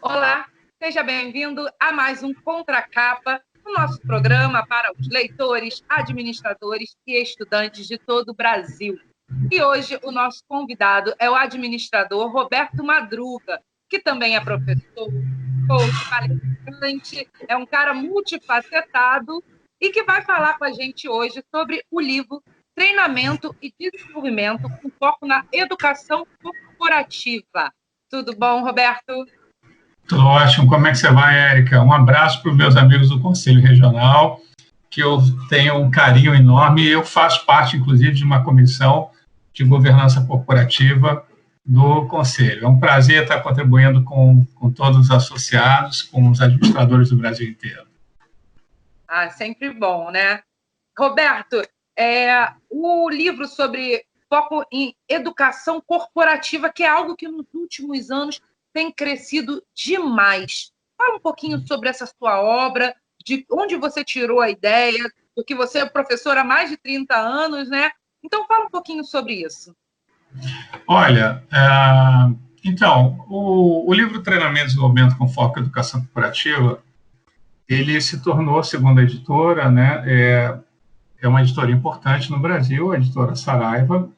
Olá, seja bem-vindo a mais um Contracapa, o nosso programa para os leitores, administradores e estudantes de todo o Brasil. E hoje o nosso convidado é o administrador Roberto Madruga, que também é professor, coach, palestrante, é um cara multifacetado e que vai falar com a gente hoje sobre o livro Treinamento e Desenvolvimento com foco na educação corporativa. Tudo bom, Roberto? Tudo ótimo. Como é que você vai, Érica? Um abraço para os meus amigos do Conselho Regional, que eu tenho um carinho enorme, e eu faço parte, inclusive, de uma comissão de governança corporativa do Conselho. É um prazer estar contribuindo com todos os associados, com os administradores do Brasil inteiro. Sempre bom, né? Roberto, o livro sobre foco em educação corporativa, que é algo que nos últimos anos tem crescido demais. Fala um pouquinho sobre essa sua obra, de onde você tirou a ideia, porque você é professor há mais de 30 anos, né? Então, fala um pouquinho sobre isso. Olha, então, o livro Treinamento e Desenvolvimento com Foco em Educação Corporativa, ele se tornou, segundo a editora, né, é uma editora importante no Brasil, a editora Saraiva.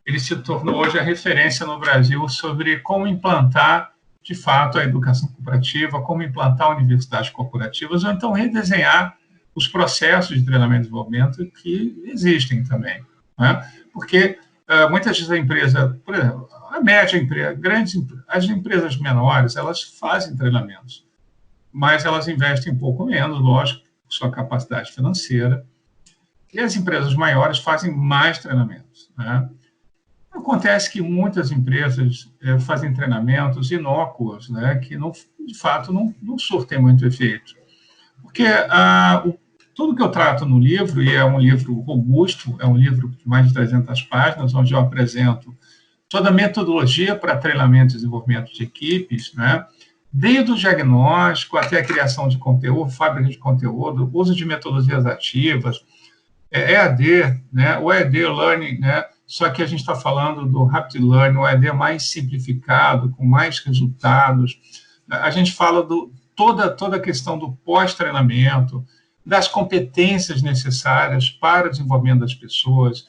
Ele se tornou hoje a referência no Brasil sobre como implantar, de fato, a educação corporativa, como implantar universidades corporativas, ou então redesenhar os processos de treinamento e desenvolvimento que existem também, né? Porque muitas vezes a empresa, por exemplo, a média empresa, as empresas menores, elas fazem treinamentos, mas elas investem um pouco menos, lógico, por sua capacidade financeira, e as empresas maiores fazem mais treinamentos, né? Acontece que muitas empresas fazem treinamentos inócuos, né, que, de fato, não surtem muito efeito. Porque tudo que eu trato no livro, e é um livro robusto, é um livro de mais de 300 páginas, onde eu apresento toda a metodologia para treinamento e desenvolvimento de equipes, né, desde o diagnóstico até a criação de conteúdo, fábrica de conteúdo, uso de metodologias ativas, EAD, né, o EAD Learning, né, só que a gente está falando do Rapid Learning, o EAD mais simplificado, com mais resultados. A gente fala toda a questão do pós-treinamento, das competências necessárias para o desenvolvimento das pessoas,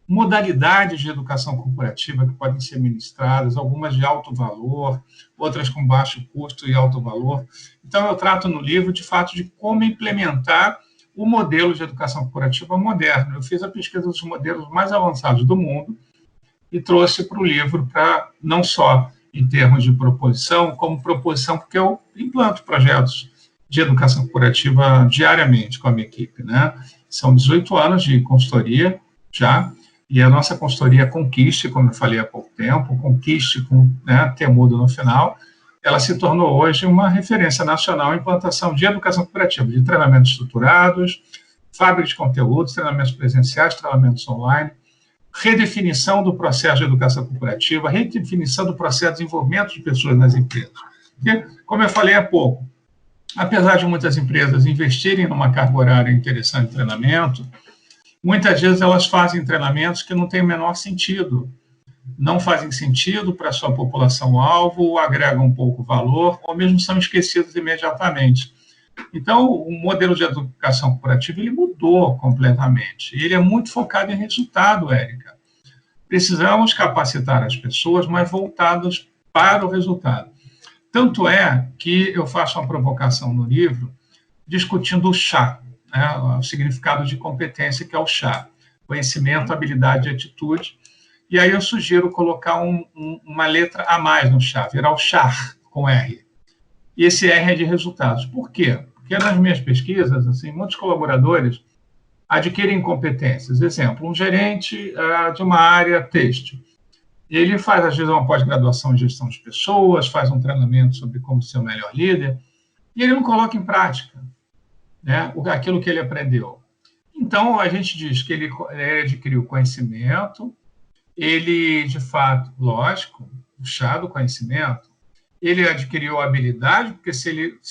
modalidades de educação corporativa que podem ser ministradas, algumas de alto valor, outras com baixo custo e alto valor. Então, eu trato no livro, de fato, de como implementar o modelo de educação corporativa moderno. Eu fiz a pesquisa dos modelos mais avançados do mundo e trouxe para o livro, para não só em termos de proposição, como proposição, porque eu implanto projetos de educação corporativa diariamente com a minha equipe, né? São 18 anos de consultoria já, e a nossa consultoria Conquiste, como eu falei há pouco tempo, Conquiste com, né, Temudo no final, ela se tornou hoje uma referência nacional em implantação de educação corporativa, de treinamentos estruturados, fábrica de conteúdos, treinamentos presenciais, treinamentos online, redefinição do processo de educação corporativa, redefinição do processo de desenvolvimento de pessoas nas empresas. Porque, como eu falei há pouco, apesar de muitas empresas investirem numa carga horária interessante de treinamento, muitas vezes elas fazem treinamentos que não têm o menor sentido, não fazem sentido para a sua população-alvo, ou agregam um pouco valor, ou mesmo são esquecidos imediatamente. Então, o modelo de educação corporativa ele mudou completamente. Ele é muito focado em resultado, Érica. Precisamos capacitar as pessoas, mas voltadas para o resultado. Tanto é que eu faço uma provocação no livro discutindo o chá, né, o significado de competência, que é o chá. Conhecimento, habilidade e atitude. E aí eu sugiro colocar uma letra a mais no chá, virar o char, com R. E esse R é de resultados. Por quê? Porque nas minhas pesquisas, assim, muitos colaboradores adquirem competências. Exemplo, um gerente de uma área têxtil. Ele faz, às vezes, uma pós-graduação em gestão de pessoas, faz um treinamento sobre como ser o melhor líder, e ele não coloca em prática, né, aquilo que ele aprendeu. Então, a gente diz que ele adquiriu conhecimento, ele, de fato, lógico, puxado o conhecimento, ele adquiriu habilidade, porque se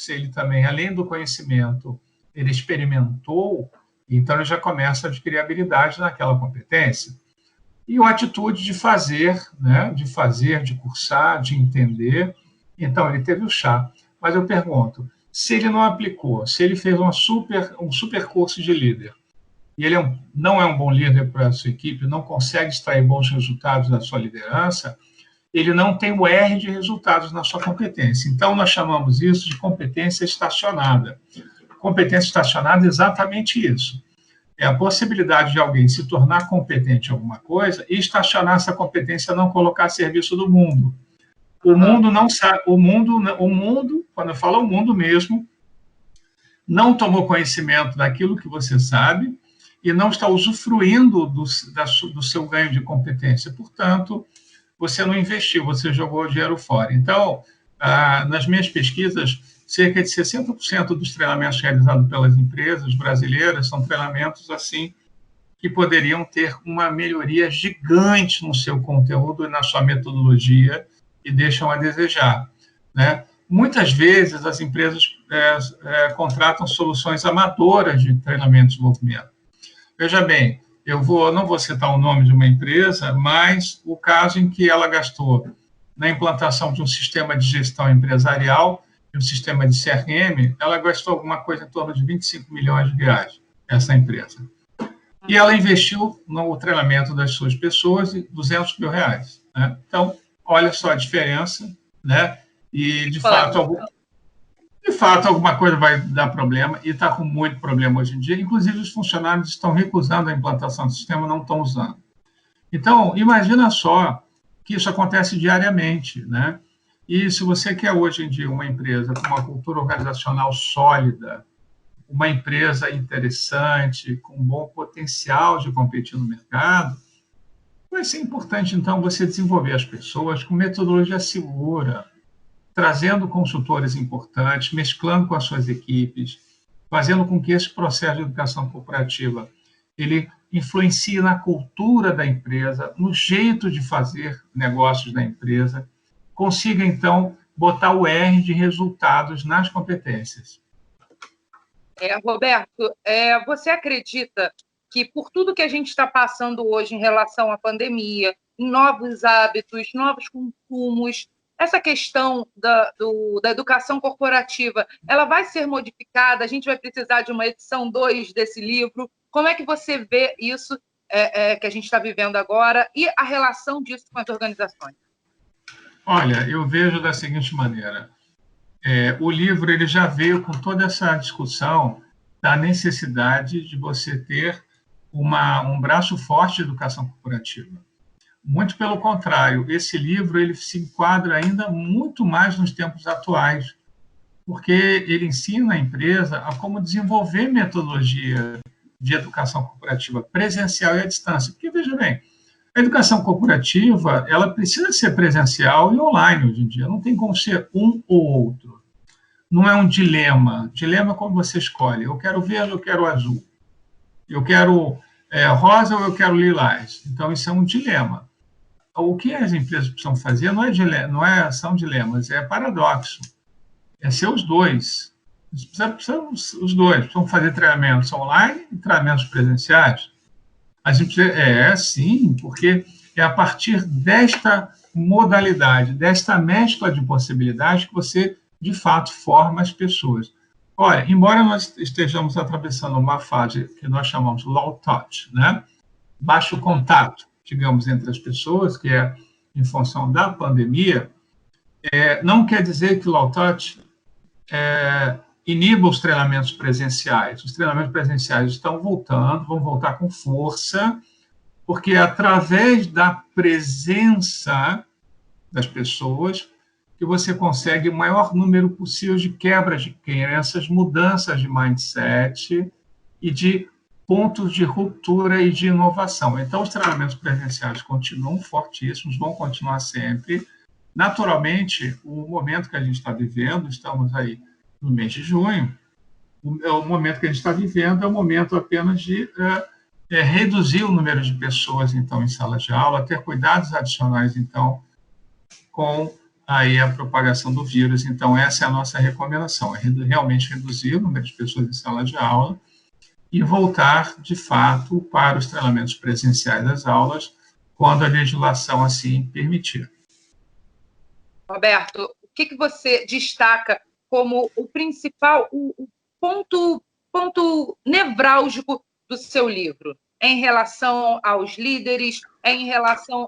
ele também, além do conhecimento, ele experimentou, então ele já começa a adquirir habilidade naquela competência. e a atitude de fazer, né? De cursar, de entender. Então, ele teve o chá. Mas eu pergunto, se ele não aplicou, se ele fez um super curso de líder, e ele não é um bom líder para a sua equipe, não consegue extrair bons resultados da sua liderança, ele não tem o R de resultados na sua competência. Então, nós chamamos isso de competência estacionada. Competência estacionada é exatamente isso. É a possibilidade de alguém se tornar competente em alguma coisa e estacionar essa competência, não colocar a serviço do mundo. O mundo não sabe, o mundo, quando eu falo o mundo mesmo, não tomou conhecimento daquilo que você sabe e não está usufruindo do seu ganho de competência. Portanto, você não investiu, você jogou o dinheiro fora. Então, nas minhas pesquisas, cerca de 60% dos treinamentos realizados pelas empresas brasileiras são treinamentos assim que poderiam ter uma melhoria gigante no seu conteúdo e na sua metodologia e deixam a desejar, né? Muitas vezes as empresas contratam soluções amadoras de treinamento e desenvolvimento. Veja bem, não vou citar o nome de uma empresa, mas o caso em que ela gastou na implantação de um sistema de gestão empresarial e um sistema de CRM, ela gastou alguma coisa em torno de 25 milhões de reais, essa empresa. E ela investiu no treinamento das suas pessoas de 200 mil reais, né? Então, olha só a diferença, né? E, de fato, alguma coisa vai dar problema, e está com muito problema hoje em dia. Inclusive, os funcionários estão recusando a implantação do sistema, não estão usando. Então, imagina só que isso acontece diariamente, né? E se você quer, hoje em dia, uma empresa com uma cultura organizacional sólida, uma empresa interessante, com um bom potencial de competir no mercado, vai ser importante, então, você desenvolver as pessoas com metodologia segura, trazendo consultores importantes, mesclando com as suas equipes, fazendo com que esse processo de educação corporativa ele influencie na cultura da empresa, no jeito de fazer negócios da empresa, consiga, então, botar o R de resultados nas competências. Roberto, você acredita que, por tudo que a gente está passando hoje em relação à pandemia, em novos hábitos, novos consumos, essa questão da educação corporativa, ela vai ser modificada? A gente vai precisar de uma edição 2 desse livro? Como é que você vê isso que a gente está vivendo agora e a relação disso com as organizações? Olha, eu vejo da seguinte maneira. O livro ele já veio com toda essa discussão da necessidade de você ter um braço forte de educação corporativa. Muito pelo contrário, esse livro ele se enquadra ainda muito mais nos tempos atuais, porque ele ensina a empresa a como desenvolver metodologia de educação corporativa presencial e à distância. Porque, veja bem, a educação corporativa ela precisa ser presencial e online hoje em dia, não tem como ser um ou outro. Não é um dilema. Dilema é como você escolhe. Eu quero verde, eu quero azul. Eu quero rosa ou eu quero lilás. Então, isso é um dilema. O que as empresas precisam fazer são dilemas, é paradoxo. É ser os dois. Precisam os dois. Precisam fazer treinamentos online e treinamentos presenciais. A gente sim, porque é a partir desta modalidade, desta mescla de possibilidades que você, de fato, forma as pessoas. Olha, embora nós estejamos atravessando uma fase que nós chamamos low touch, né? Baixo contato, digamos, entre as pessoas, que é em função da pandemia, não quer dizer que o low touch iniba os treinamentos presenciais. Os treinamentos presenciais estão voltando, vão voltar com força, porque é através da presença das pessoas que você consegue o maior número possível de quebras de crenças, mudanças de mindset e de pontos de ruptura e de inovação. Então, os treinamentos presenciais continuam fortíssimos, vão continuar sempre. Naturalmente, o momento que a gente está vivendo, estamos aí no mês de junho, o momento que a gente está vivendo é o momento apenas de reduzir o número de pessoas, então, em sala de aula, ter cuidados adicionais, então, com aí a propagação do vírus. Então, essa é a nossa recomendação, realmente reduzir o número de pessoas em sala de aula e voltar, de fato, para os treinamentos presenciais das aulas quando a legislação assim permitir. Roberto, o que você destaca como o principal, o ponto nevrálgico do seu livro, em relação aos líderes, em relação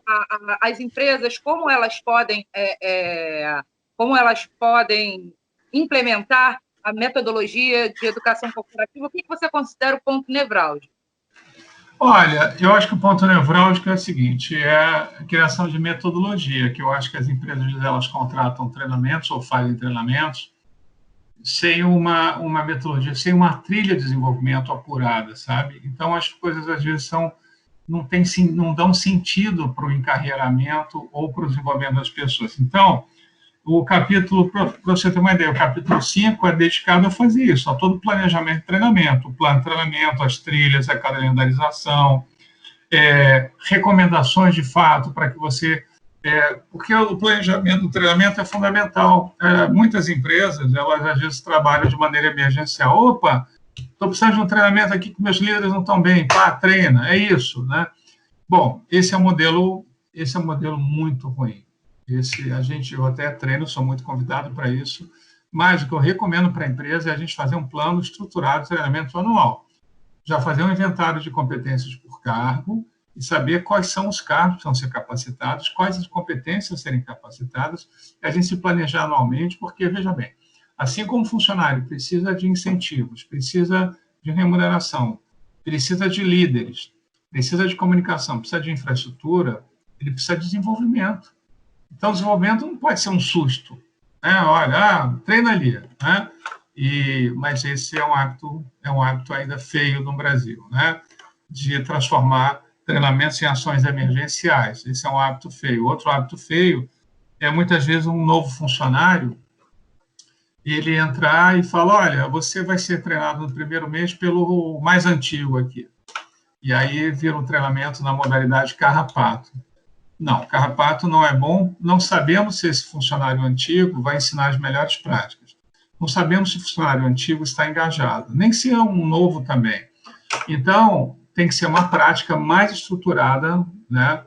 às empresas, como elas podem implementar a metodologia de educação corporativa? O que você considera o ponto nevrálgico? Olha, eu acho que o ponto nevrálgico é o seguinte, é a criação de metodologia, que eu acho que as empresas elas contratam treinamentos ou fazem treinamentos sem uma metodologia, sem uma trilha de desenvolvimento apurada, sabe? Então, as coisas, às vezes, não dão sentido para o encarreiramento ou para o desenvolvimento das pessoas. Então, o capítulo, para você ter uma ideia, o capítulo 5 é dedicado a fazer isso, a todo o planejamento de treinamento, o plano de treinamento, as trilhas, a calendarização, recomendações de fato para que você... porque o planejamento do treinamento é fundamental. Muitas empresas, elas às vezes trabalham de maneira emergencial. Opa, estou precisando de um treinamento aqui que meus líderes não estão bem. Pá, treina, é isso, né? Bom, esse é um modelo muito ruim. Eu até treino, sou muito convidado para isso, mas o que eu recomendo para a empresa é a gente fazer um plano estruturado de treinamento anual. Já fazer um inventário de competências por cargo e saber quais são os cargos que vão ser capacitados, quais as competências a serem capacitadas, e a gente se planejar anualmente, porque, veja bem, assim como o funcionário precisa de incentivos, precisa de remuneração, precisa de líderes, precisa de comunicação, precisa de infraestrutura, ele precisa de desenvolvimento. Então, o desenvolvimento não pode ser um susto. Né? Olha, treina ali. Né? Mas esse é um hábito ainda feio no Brasil, né? De transformar treinamentos em ações emergenciais. Esse é um hábito feio. Outro hábito feio é, muitas vezes, um novo funcionário ele entrar e falar, olha, você vai ser treinado no primeiro mês pelo mais antigo aqui. E aí vira um treinamento na modalidade carrapato. Não, carrapato não é bom, não sabemos se esse funcionário antigo vai ensinar as melhores práticas. Não sabemos se o funcionário antigo está engajado, nem se é um novo também. Então, tem que ser uma prática mais estruturada, né,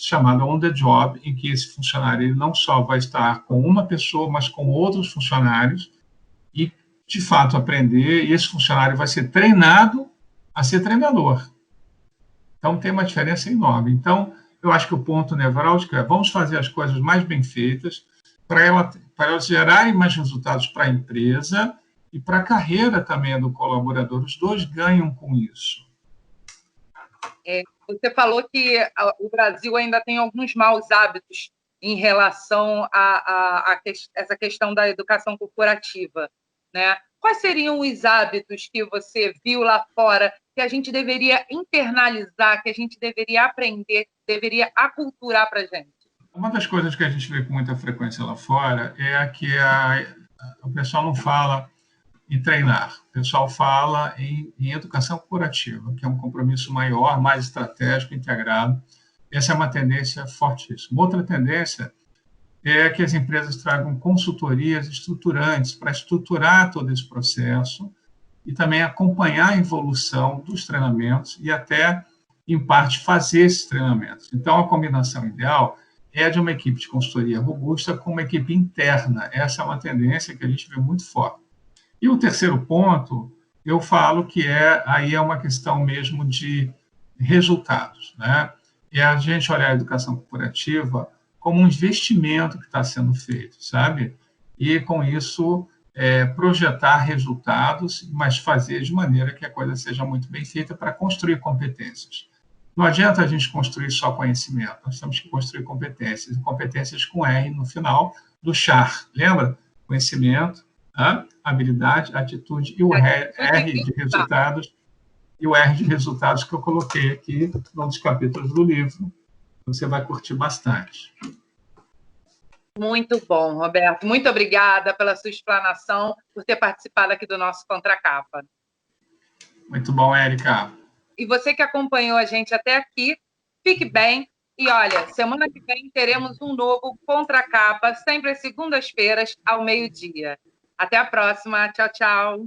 chamada on the job, em que esse funcionário ele não só vai estar com uma pessoa, mas com outros funcionários e, de fato, aprender, e esse funcionário vai ser treinado a ser treinador. Então, tem uma diferença enorme. Então, eu acho que o ponto nevrálgico é vamos fazer as coisas mais bem feitas para elas gerarem mais resultados para a empresa e para a carreira também do colaborador. Os dois ganham com isso. Você falou que o Brasil ainda tem alguns maus hábitos em relação a essa questão da educação corporativa, né? Quais seriam os hábitos que você viu lá fora que a gente deveria internalizar, que a gente deveria aprender, deveria aculturar para a gente? Uma das coisas que a gente vê com muita frequência lá fora é que o pessoal não fala em treinar, o pessoal fala em educação corporativa, que é um compromisso maior, mais estratégico, integrado. Essa é uma tendência fortíssima. Outra tendência é que as empresas tragam consultorias estruturantes para estruturar todo esse processo e também acompanhar a evolução dos treinamentos e até, em parte, fazer esses treinamentos. Então, a combinação ideal é de uma equipe de consultoria robusta com uma equipe interna. Essa é uma tendência que a gente vê muito forte. E o terceiro ponto, eu falo que aí é uma questão mesmo de resultados, né? É a gente olhar a educação corporativa como um investimento que está sendo feito, sabe? E, com isso, projetar resultados, mas fazer de maneira que a coisa seja muito bem feita para construir competências. Não adianta a gente construir só conhecimento, nós temos que construir competências, e competências com R no final do CHAR, lembra? Conhecimento, habilidade, atitude e o R de resultados, que eu coloquei aqui num dos capítulos do livro. Você vai curtir bastante. Muito bom, Roberto. Muito obrigada pela sua explanação, por ter participado aqui do nosso Contracapa. Muito bom, Érica. E você que acompanhou a gente até aqui, fique bem. E olha, semana que vem teremos um novo Contracapa, sempre às segundas-feiras, ao meio-dia. Até a próxima. Tchau, tchau.